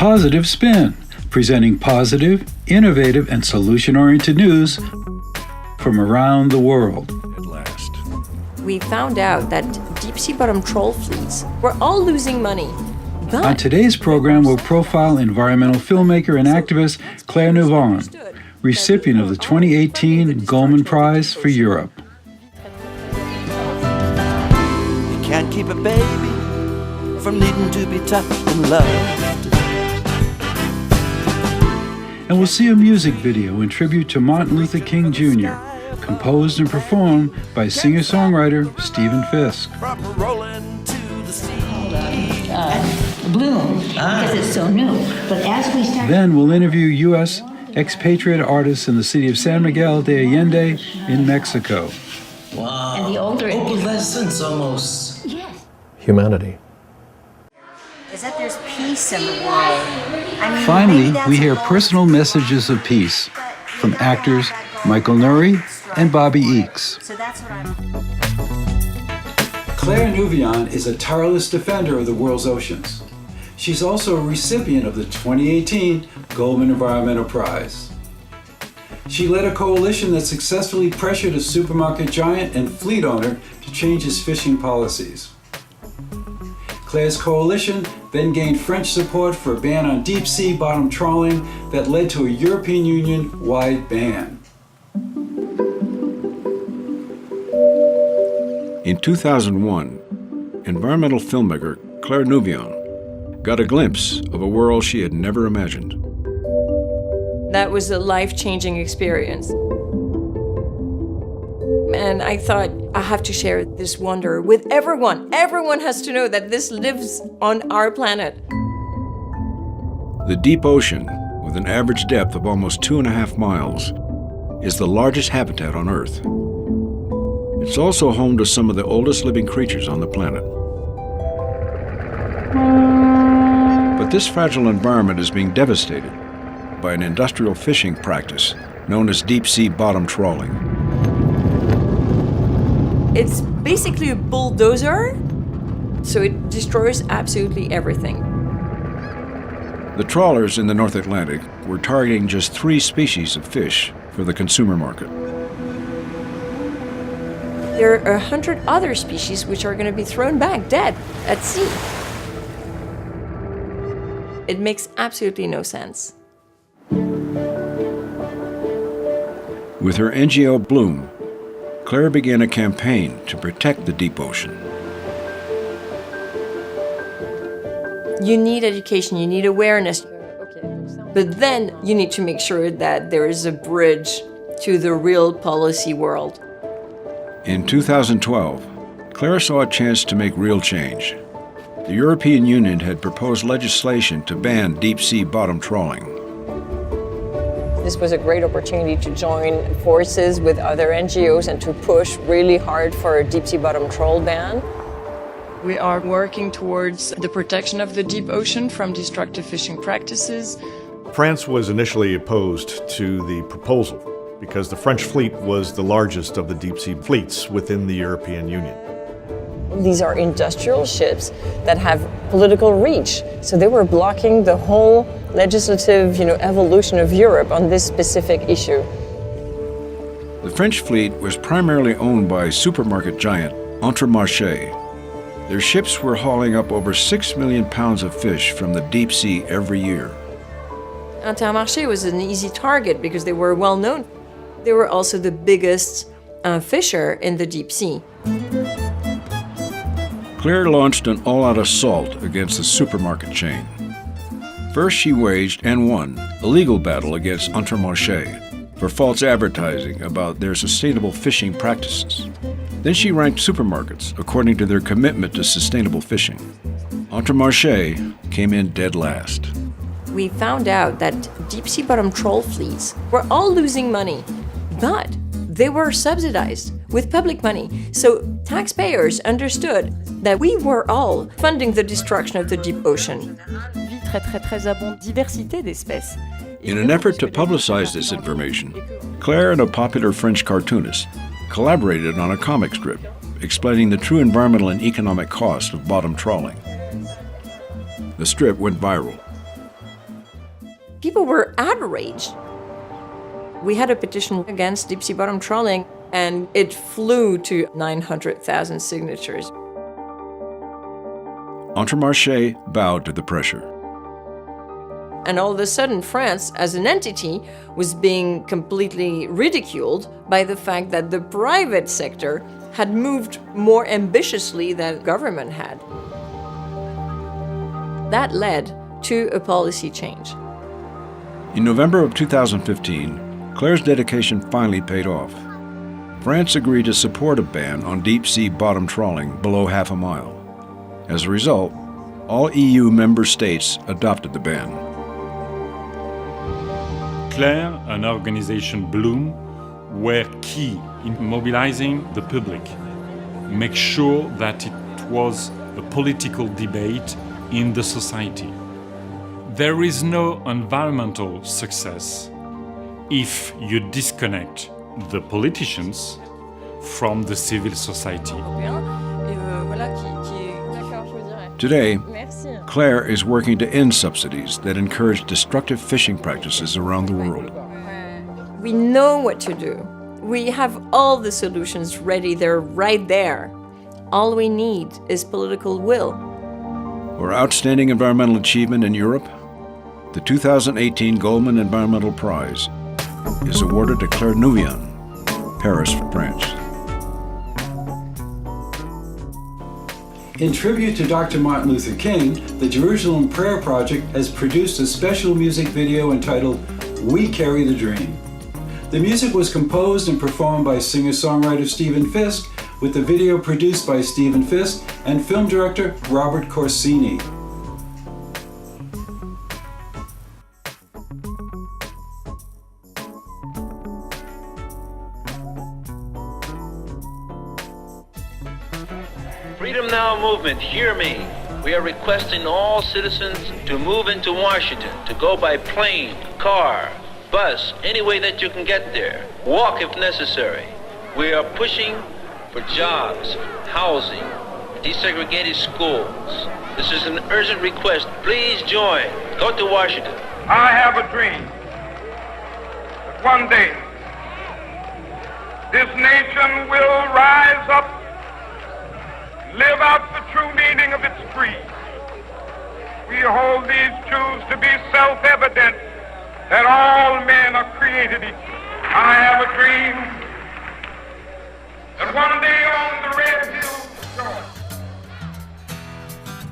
Positive Spin, presenting positive, innovative, and solution-oriented news from around the world. At last. We found out that deep-sea bottom troll fleets were all losing money. But On today's program, we'll profile environmental filmmaker and activist Claire Nouvian, recipient of the 2018 Goldman Prize for Europe. You can't keep a baby from needing to be touched and loved. And we'll see a music video in tribute to Martin Luther King Jr., composed and performed by singer-songwriter Stephen Fisk. From rolling to the sea. Bloom, because it's so new. But as we start... Then we'll interview U.S. expatriate artists in the city of San Miguel de Allende in Mexico. Wow. And the older it Opalescence almost. Yes. Humanity. Is that there's peace in the world. I mean, Finally, maybe that's we hear a goal. personal messages of peace from actors Michael Nouri and Bobbi Eakes. So that's what I'm... Claire Nouvian is a tireless defender of the world's oceans. She's also a recipient of the 2018 Goldman Environmental Prize. She led a coalition that successfully pressured a supermarket giant and fleet owner to change his fishing policies. Claire's coalition then gained French support for a ban on deep-sea bottom trawling that led to a European Union-wide ban. In 2001, environmental filmmaker Claire Nouvian got a glimpse of a world she had never imagined. that was a life-changing experience. And I thought, I have to share this wonder with everyone. Everyone has to know that this lives on our planet. The deep ocean, with an average depth of almost 2.5 miles, is the largest habitat on Earth. It's also home to some of the oldest living creatures on the planet. But this fragile environment is being devastated by an industrial fishing practice known as deep-sea bottom trawling. It's basically a bulldozer, so it destroys absolutely everything. The trawlers in the North Atlantic were targeting just 3 species of fish for the consumer market. There are 100 other species which are going to be thrown back dead at sea. It makes absolutely no sense. With her NGO Bloom, Claire began a campaign to protect the deep ocean. You need education, you need awareness, but then you need to make sure that there is a bridge to the real policy world. In 2012, Claire saw a chance to make real change. The European Union had proposed legislation to ban deep-sea bottom trawling. This was a great opportunity to join forces with other NGOs and to push really hard for a deep-sea bottom trawl ban. We are working towards the protection of the deep ocean from destructive fishing practices. France was initially opposed to the proposal because the French fleet was the largest of the deep-sea fleets within the European Union. These are industrial ships that have political reach, so they were blocking the whole legislative, evolution of Europe on this specific issue. The French fleet was primarily owned by supermarket giant Intermarché. Their ships were hauling up over 6 million pounds of fish from the deep sea every year. Intermarché was an easy target because they were well known. They were also the biggest fisher in the deep sea. Claire launched an all-out assault against the supermarket chain. First, she waged and won a legal battle against Intermarché for false advertising about their sustainable fishing practices. Then she ranked supermarkets according to their commitment to sustainable fishing. Intermarché came in dead last. We found out that deep-sea bottom trawl fleets were all losing money, but they were subsidized with public money. So taxpayers understood that we were all funding the destruction of the deep ocean. In an effort to publicize this information, Claire and a popular French cartoonist collaborated on a comic strip explaining the true environmental and economic cost of bottom trawling. The strip went viral. people were outraged. We had a petition against deep-sea bottom trawling, and it flew to 900,000 signatures. Intermarché bowed to the pressure. And all of a sudden, France, as an entity, was being completely ridiculed by the fact that the private sector had moved more ambitiously than government had. That led to a policy change. In November of 2015, Claire's dedication finally paid off. France agreed to support a ban on deep-sea bottom trawling below half a mile. As a result, all EU member states adopted the ban. Claire and her organization Bloom were key in mobilizing the public, make sure that it was a political debate in the society. There is no environmental success if you disconnect the politicians from the civil society. Today, Claire is working to end subsidies that encourage destructive fishing practices around the world. We know what to do. We have all the solutions ready. They're right there. All we need is political will. For outstanding environmental achievement in Europe, the 2018 Goldman Environmental Prize is awarded to Claire Nouvian, Paris, France. In tribute to Dr. Martin Luther King, the Jerusalem Prayer Project has produced a special music video entitled We Carry the Dream. The music was composed and performed by singer-songwriter Stephen Fisk, with the video produced by Stephen Fisk and film director Robert Corsini. Freedom Now movement, hear me. We are requesting all citizens to move into Washington, to go by plane, car, bus, any way that you can get there. Walk if necessary. We are pushing for jobs, housing, desegregated schools. This is an urgent request. Please join. Go to Washington. I have a dream that one day this nation will rise up, live out the true meaning of its creed. We hold these truths to be self-evident, that all men are created equal. I have a dream that one day on the red hills of Georgia,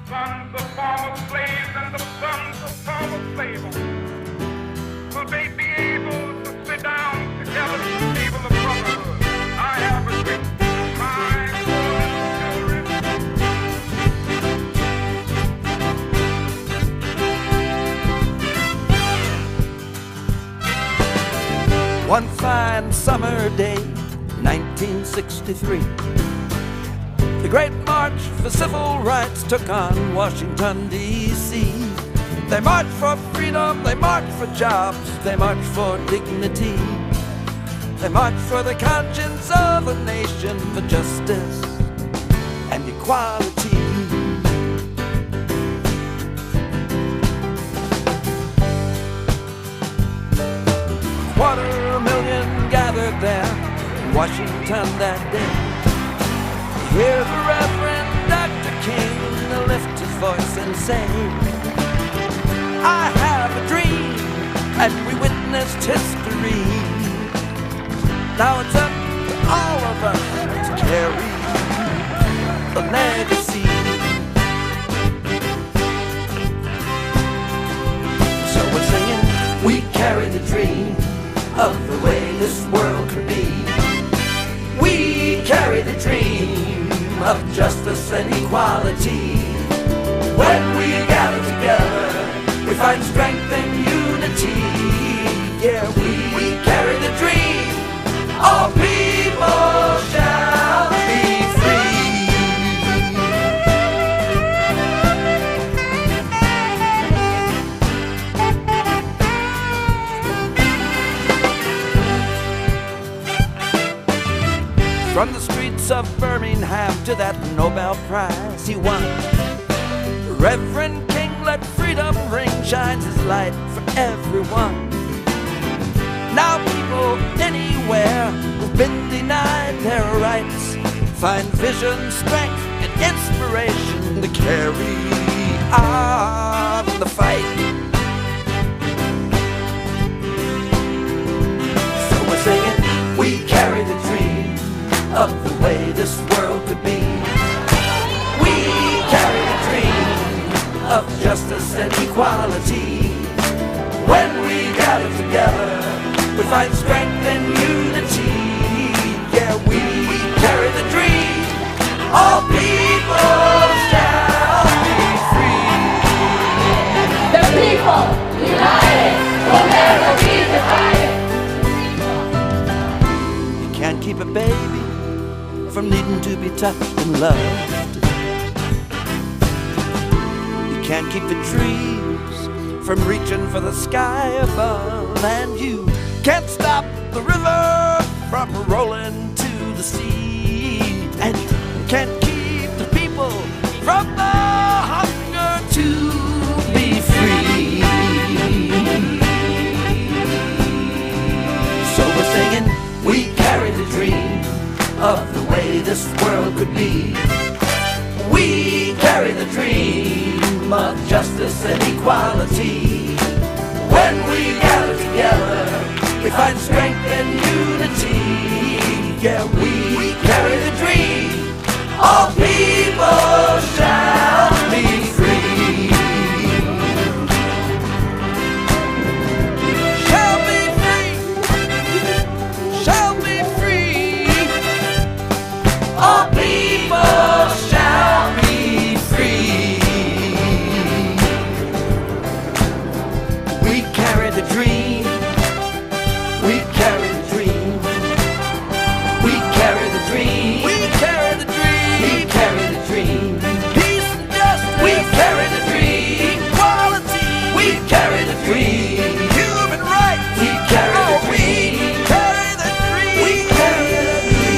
sons of former slaves and the sons of former slave owners will they be able to sit down together at the table of brotherhood. I have a dream. One fine summer day, 1963, the great march for civil rights took on Washington, D.C. They marched for freedom, they marched for jobs, they marched for dignity. They marched for the conscience of a nation, for justice and equality. 250,000 gathered there in Washington that day. Hear the Reverend Dr. King lift his voice and say, I have a dream, and we witnessed history. Now it's up to all of us to carry the legacy. So we're singing, we carry the dream of the way this world could be. We carry the dream of justice and equality. When we gather together, we find strength and unity. Yeah, we carry the dream. All people shall be free. From the streets of Birmingham to that Nobel Prize he won, Reverend King let freedom ring, shines its light for everyone. Now people anywhere who've been denied their rights find vision, strength, and inspiration to carry on the fight. So we're singing, we carry the dream of the way this world could be. We carry the dream of justice and equality. When we gather together, we find strength and unity. Yeah, we carry the dream. All people shall be free. The people united will never be divided. You can't keep a baby from needing to be touched and loved. You can't keep the trees from reaching for the sky above. And you can't stop the river from rolling to the sea. And you can't keep the people from the hunger to be free. So we're singing, we carry the dream of the way this world could be. We carry the dream of justice and equality. When we gather together, we find strength and unity. Yeah, we carry the dream. All people shall be free. Shall be free. Shall be free. All people shall be free. We carry the dream. We carry the dream. We carry the dream. We carry the dream. We carry the dream. Peace and justice. We carry the dream. Equality. We carry the dream. Human rights. We carry the dream. We carry the dream. We carry the dream.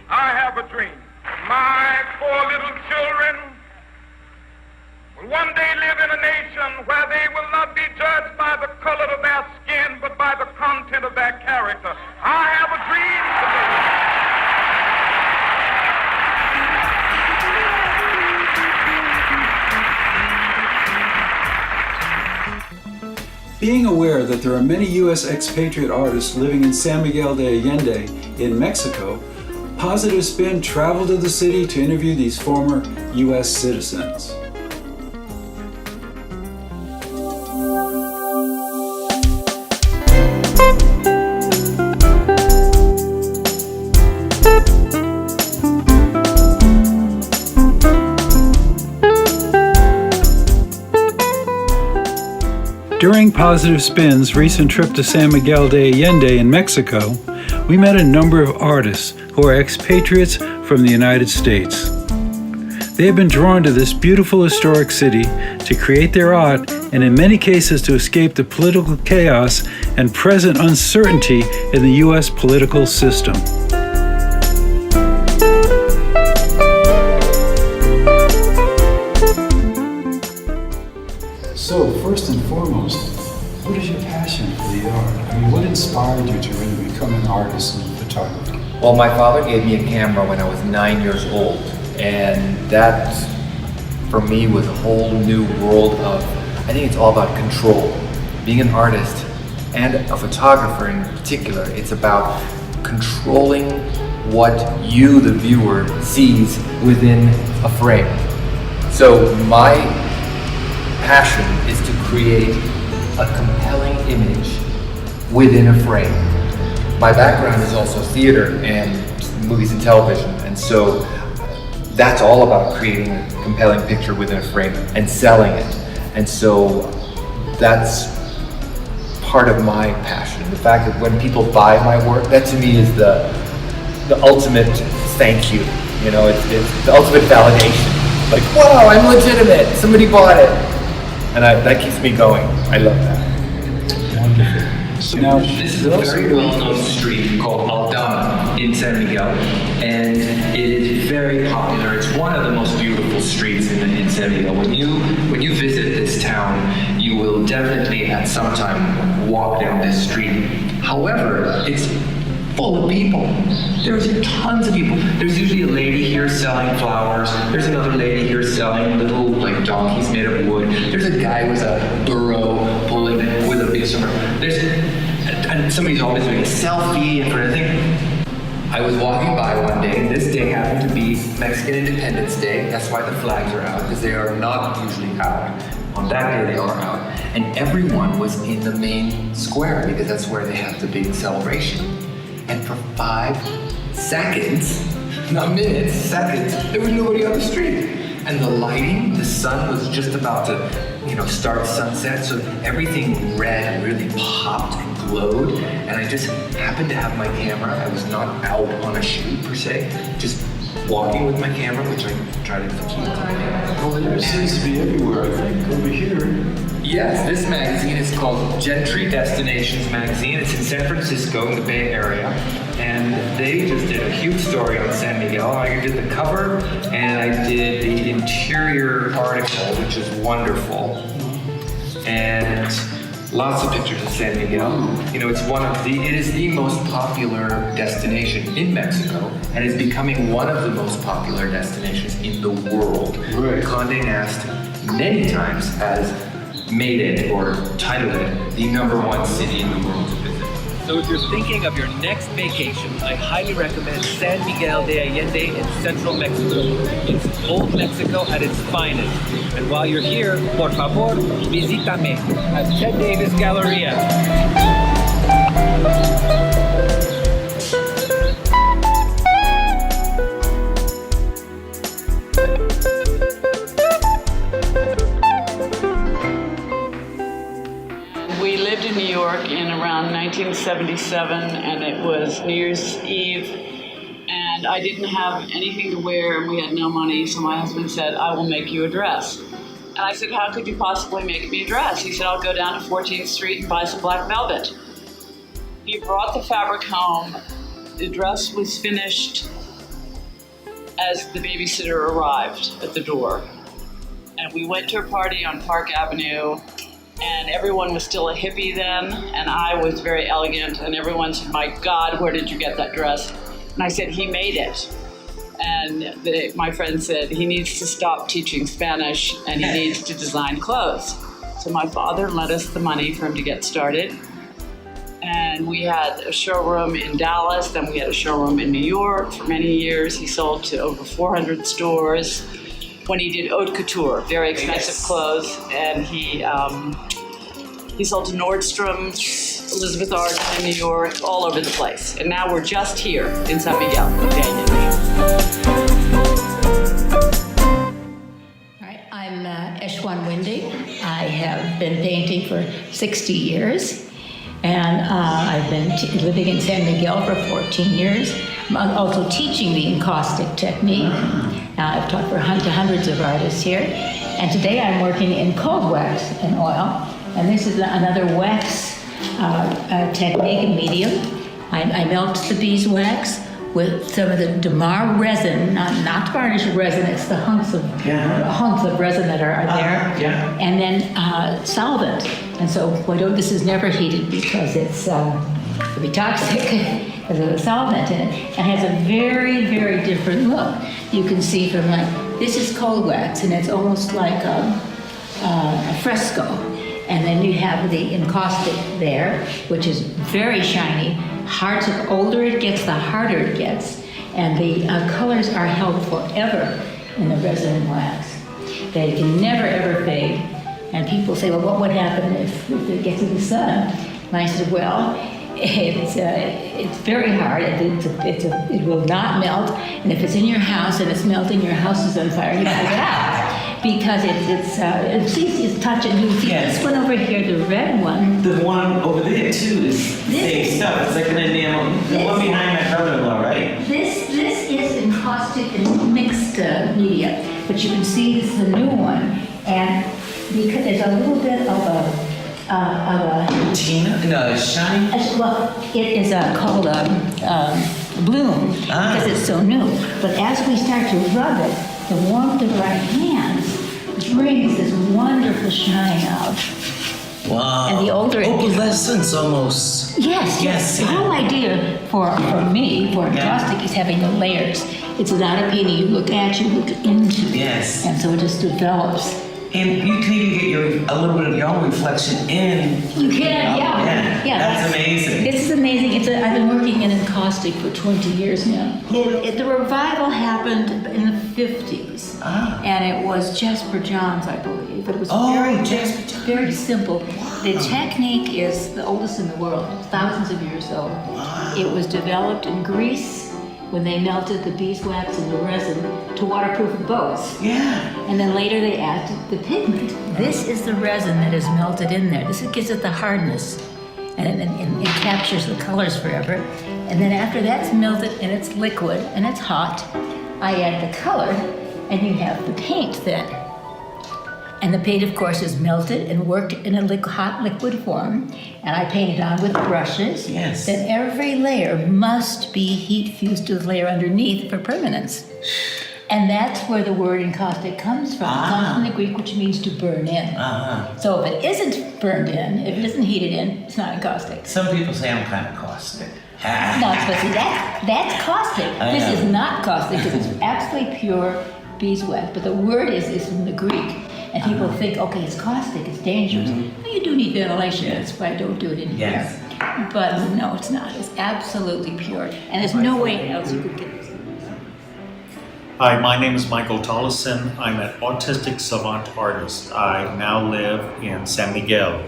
I have a dream. My 4 little children will one day live in a nation where they will not be judged by the color of their skin, but by the content of their character. I have a dream today. Being aware that there are many U.S. expatriate artists living in San Miguel de Allende in Mexico, Positive Spin traveled to the city to interview these former U.S. citizens. During Positive Spin's recent trip to San Miguel de Allende in Mexico, we met a number of artists who are expatriates from the United States. They have been drawn to this beautiful historic city to create their art and in many cases to escape the political chaos and present uncertainty in the U.S. political system. So, first and foremost, what is your passion for the art? I mean, what inspired you to really become an artist and photographer? Well, my father gave me a camera when I was 9 years old, and that, for me, was a whole new world of, I think it's all about control. Being an artist, and a photographer in particular, it's about controlling what you, the viewer, sees within a frame. So my passion is to create a compelling image within a frame. My background is also theater and movies and television, and so that's all about creating a compelling picture within a frame and selling it. And so that's part of my passion. The fact that when people buy my work, that to me is the ultimate thank you. You know, it's the ultimate validation. Like, wow, I'm legitimate, somebody bought it. And that keeps me going. I love that. Wonderful. So now, this is a very well-known street called Aldama in San Miguel, and it is very popular. It's one of the most beautiful streets in San Miguel. When you visit this town, you will definitely at some time walk down this street. However, it's full of people. There's tons of people. There's usually a lady here selling flowers. There's another lady here selling little like donkeys made of wood. There's a guy with a burro pulling with a big sword. And somebody's always doing a selfie and sort of thing. I was walking by one day, and this day happened to be Mexican Independence Day. That's why the flags are out, because they are not usually out. On that day, they are out. And everyone was in the main square, because that's where they have the big celebration. And for 5 seconds, not minutes, seconds, there was nobody on the street. And the lighting, the sun was just about to, start sunset, so everything red really popped and glowed. And I just happened to have my camera. I was not out on a shoot per se, just walking with my camera, which I try to keep. Well, it seems to be everywhere, I think, over here. Yes, this magazine is called Gentry Destinations Magazine. It's in San Francisco in the Bay Area. And they just did a huge story on San Miguel. I did the cover and I did the interior article, which is wonderful. And lots of pictures of San Miguel. It is the most popular destination in Mexico and is becoming one of the most popular destinations in the world. Right. Condé Nast many times has made it or titled it the #1 city in the world to visit. So if you're thinking of your next vacation, I highly recommend San Miguel de Allende in central Mexico. It's old Mexico at its finest. And while you're here, por favor, visítame at Ted Davis Galleria. We lived in New York in around 1977, and it was New Year's Eve, and I didn't have anything to wear, and we had no money, so my husband said, I will make you a dress. And I said, how could you possibly make me a dress? He said, I'll go down to 14th Street and buy some black velvet. He brought the fabric home. The dress was finished as the babysitter arrived at the door. And we went to a party on Park Avenue, and everyone was still a hippie then, and I was very elegant, and everyone said, my God, where did you get that dress? And I said, he made it. And my friend said, he needs to stop teaching Spanish, and he needs to design clothes. So my father lent us the money for him to get started. And we had a showroom in Dallas, then we had a showroom in New York for many years. He sold to over 400 stores. When he did haute couture, very expensive clothes, and he sold to Nordstrom, Elizabeth Arden in New York, all over the place. And now we're just here in San Miguel. Hi, I'm Eshwan Windy. I have been painting for 60 years, and I've been living in San Miguel for 14 years. I'm also teaching the encaustic technique. I've taught to hundreds of artists here, and today I'm working in cold wax and oil, and this is another wax technique and medium. I melt the beeswax with some of the Damar resin, not varnish resin, it's the hunks of resin that are there, and then solvent. And so this is never heated because it's it'd be toxic. Because of the solvent in it, and has a very, very different look. You can see from this is cold wax, and it's almost like a fresco. And then you have the encaustic there, which is very shiny. The older it gets, the harder it gets. And the colors are held forever in the resin wax. They can never, ever fade. And people say, well, what would happen if it gets in the sun? And I said, well, it's very hard. It will not melt, and if it's in your house and it's melting, your house is on fire. You pull it out because it's easy to touch it. You see this one over here, the red one. The one over there too is the same stuff. It's like an enamel. The one behind my brother-in-law, right? This is encaustic and mixed media, but you can see this is the new one, and because there's a little bit of a patina? No, shiny? Well, it is called bloom because it's so new. But as we start to rub it, the warmth of our hands brings this wonderful shine out. Wow. And the older it gets, opalescence almost. Yes. The whole idea for me, for encaustic, is having the layers. It's not a painting you look at, you look into. Yes. And so it just develops. And you can even get a little bit of your own reflection in. You can, yeah. That's amazing. This is amazing. I've been working in encaustic for 20 years now. The revival happened in the 50s, and it was Jasper Johns, I believe. It was very simple. The technique is the oldest in the world, thousands of years old. It was developed in Greece when they melted the beeswax and the resin to waterproof the boats. And then later they added the pigment. This is the resin that is melted in there. This gives it the hardness, and it captures the colors forever. And then after that's melted and it's liquid and it's hot, I add the color, and you have the paint then. And the paint, of course, is melted and worked in a hot liquid form, and I paint it on with brushes. Then every layer must be heat fused to the layer underneath for permanence. And that's where the word encaustic comes from. It comes from the Greek, which means to burn in. So if it isn't burned in, if it isn't heated in, it's not encaustic. Some people say I'm kind of caustic. No, but see, that's caustic. This is not caustic because it's absolutely pure beeswax. But the word is from the Greek. And people think, okay, it's caustic, it's dangerous. Well, you do need ventilation, that's why I don't do it in here. But no, it's not. It's absolutely pure. And there's no way else you could get it. Hi, my name is Michael Tollison. I'm an autistic savant artist. I now live in San Miguel.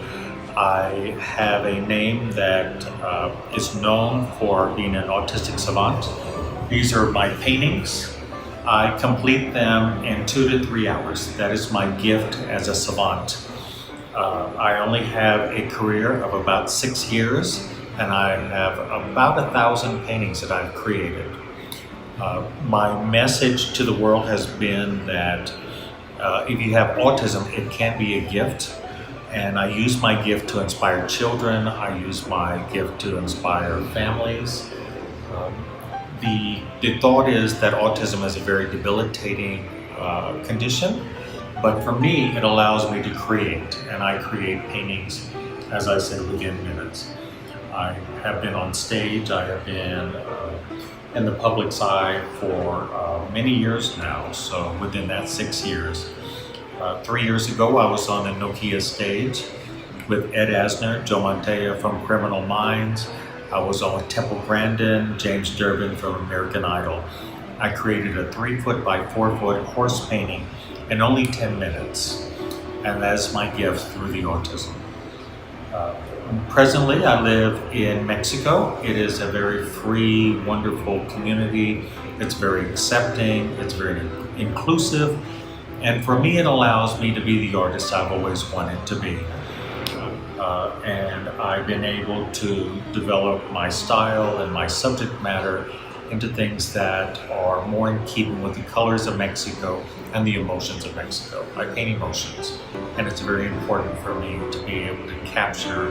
I have a name that is known for being an autistic savant. These are my paintings. I complete them in 2 to 3 hours. That is my gift as a savant. I only have a career of about 6 years, and I have about 1,000 paintings that I've created. My message to the world has been that if you have autism, it can be a gift. And I use my gift to inspire children. I use my gift to inspire families. The thought is that autism is a very debilitating condition, but for me, it allows me to create, and I create paintings, as I said, within minutes. I have been on stage, I have been in the public side for many years now, so within that 6 years. 3 years ago, I was on the Nokia stage with Ed Asner, Joe Mantegna from Criminal Minds. I was on with Temple Grandin, James Durbin from American Idol. I created a 3-foot by 4-foot horse painting in only 10 minutes, and that's my gift through the autism. Presently, I live in Mexico. It is a very free, wonderful community. It's very accepting, it's very inclusive, and for me, it allows me to be the artist I've always wanted to be. And I've been able to develop my style and my subject matter into things that are more in keeping with the colors of Mexico and the emotions of Mexico. I paint emotions, and it's very important for me to be able to capture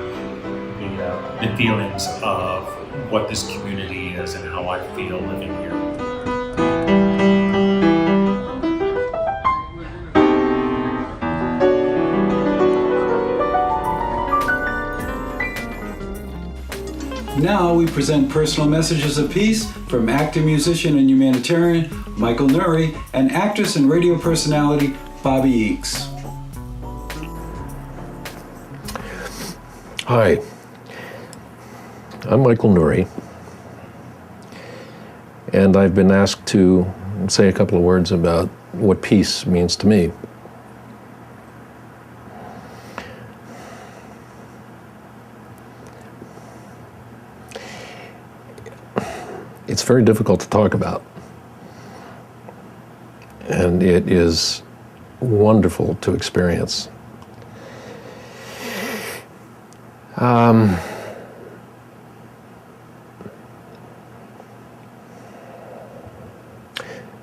the feelings of what this community is and how I feel living here. Now we present personal messages of peace from actor, musician, and humanitarian Michael Nouri and actress and radio personality Bobbi Eakes. Hi, I'm Michael Nouri, and I've been asked to say a couple of words about what peace means to me. It's very difficult to talk about, and it is wonderful to experience.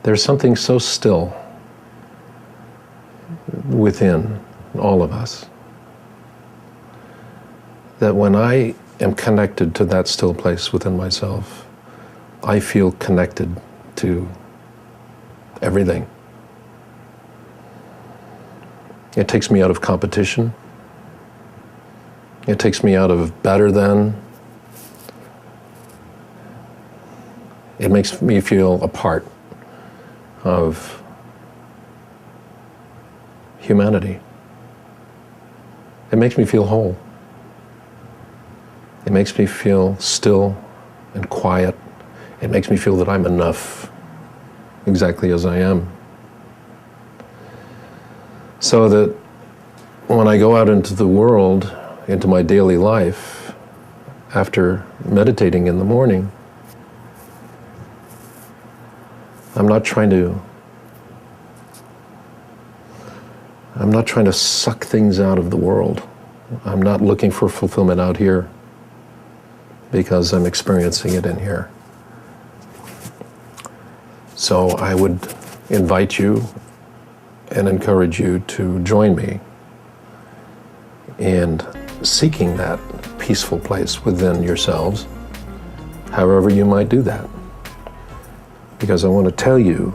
There's something so still within all of us that when I am connected to that still place within myself, I feel connected to everything. It takes me out of competition. It takes me out of better than. It makes me feel a part of humanity. It makes me feel whole. It makes me feel still and quiet. It makes me feel that I'm enough, exactly as I am. So that when I go out into the world, into my daily life, after meditating in the morning, I'm not trying to suck things out of the world. I'm not looking for fulfillment out here because I'm experiencing it in here. So I would invite you and encourage you to join me in seeking that peaceful place within yourselves, however you might do that. Because I want to tell you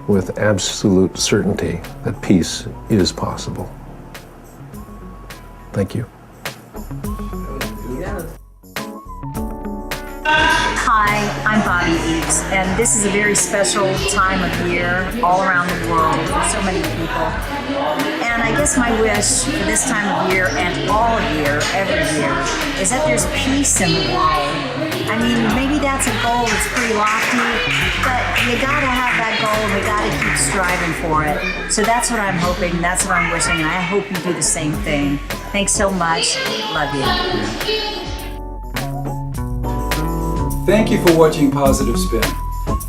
with absolute certainty that peace is possible. Thank you. Hi, I'm Bobbi Eakes, and this is a very special time of year all around the world for so many people. And I guess my wish for this time of year and all year, every year, is that there's peace in the world. I mean, maybe that's a goal that's pretty lofty, but you gotta have that goal and we gotta keep striving for it. So that's what I'm hoping, that's what I'm wishing, and I hope you do the same thing. Thanks so much. Love you. Thank you for watching Positive Spin.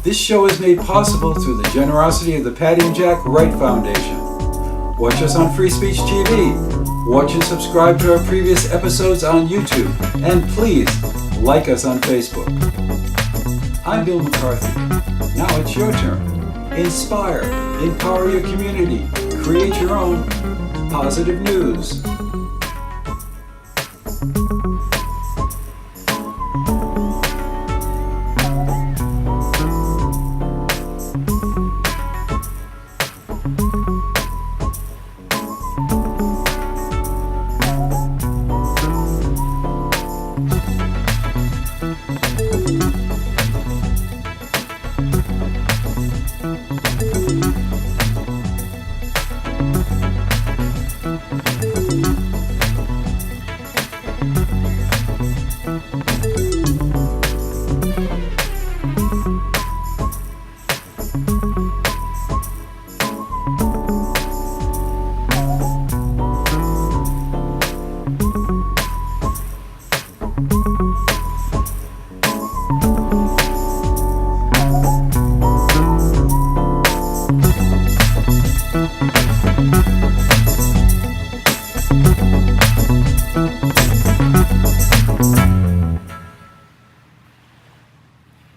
This show is made possible through the generosity of the Patty and Jack Wright Foundation. Watch us on Free Speech TV. Watch and subscribe to our previous episodes on YouTube. And please, like us on Facebook. I'm Bill McCarthy. Now it's your turn. Inspire, empower your community, create your own positive news.